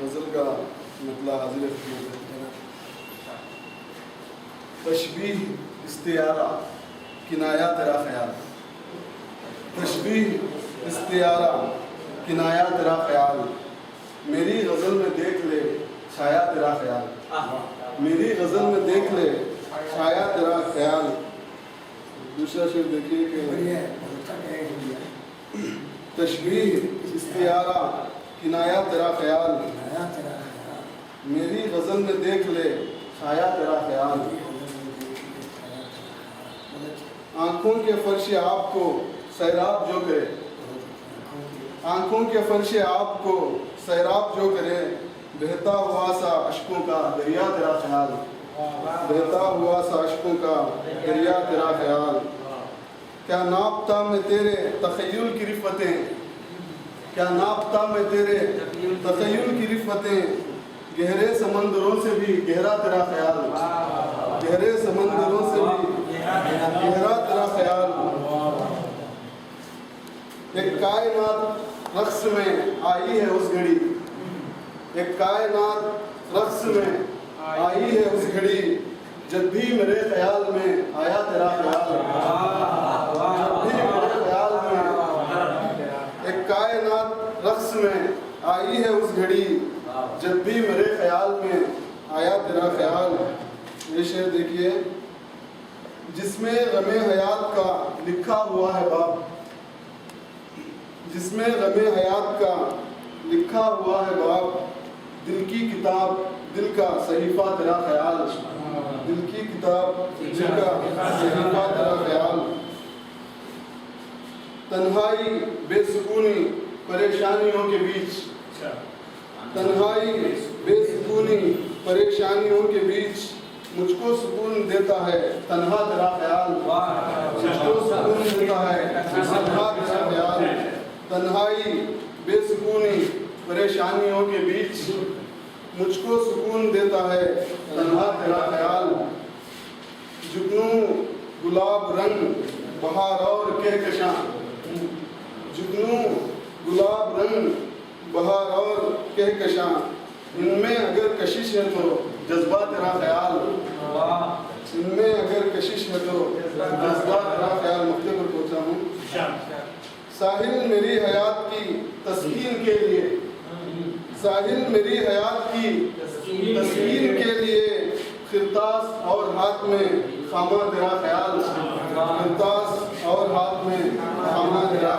غزل کا مطلع حاضر خدمت ہے۔ تشبیہ استعارہ کنایا تیرا خیال، تشبیہ استعارہ کنایا تیرا خیال، میری غزل میں دیکھ لے چھایا تیرا خیال، میری غزل میں دیکھ لے چھایا تیرا خیال۔ دوسرا شعر دیکھیے کہ تشبیہ استعارہ کنایا تیرا خیال، میری غزل میں دیکھ لے چھایا تیرا خیال۔ آنکھوں کے فرش آپ کو سیراب جو کرے، آنکھوں کے فرش آپ کو سیراب جو کرے، بہتا ہوا سا اشکوں کا دریا تیرا خیال، بہتا ہوا سا اشکوں کا دریا تیرا خیال۔ کیا ناپتا میں تیرے تخیل کی رفتیں، کیا ناپتا میں تیرے تخیل کی رفتیں، گہرے سمندروں سے بھی گہرا تیرا خیال، گہرے سمندروں سے بھی گہرا تیرا خیال۔ ایک کائنات رقص میں آئی ہے اس گھڑی، ایک کائنات رقص میں آئی ہے اس گھڑی، جب بھی میرے خیال میں آیا تیرا خیال، جب بھی میرے خیال میں ایک کائنات رقص میں آئی ہے اس گھڑی، جب بھی میرے خیال میں آیا تیرا خیال۔ یہ شعر دیکھیے، جس میں غم حیات کا لکھا ہوا ہے باب، جس میں غم حیات کا لکھا ہوا ہے باب، دل کی کتاب دل کا صحیفہ تیرا خیال، دل کی کتاب دل کا صحیفہ تیرا خیال۔ تنہائی بے سکونی پریشانیوں کے بیچ، تنہائی بے سکونی پریشانیوں کے بیچ، مجھ کو سکون دیتا ہے تنہا تیرا خیال، مجھ کو سکون دیتا ہے تنہا تیرا خیال۔ تنہائی بے سکونی پریشانیوں کے بیچ، مجھ کو سکون دیتا ہے تنہا تیرا خیال۔ جگنوں گلاب رنگ بہار اور کہکشاں، جگنوں گلاب رنگ بہار اور کہکشاں، ان میں اگر کشش ہے تو جذبہ تیرا خیال، ان میں اگر کشش ہے تو جذبہ تیرا خیال۔ مقطع پر پہنچا ہوں۔ ساحل میری حیات کی تسکین کے لیے، ساحل میری حیات کی تسکین کے لیے، خرطاس اور ہاتھ میں خامہ تیرا خیال، خرطاس اور ہاتھ میں خامہ تیرا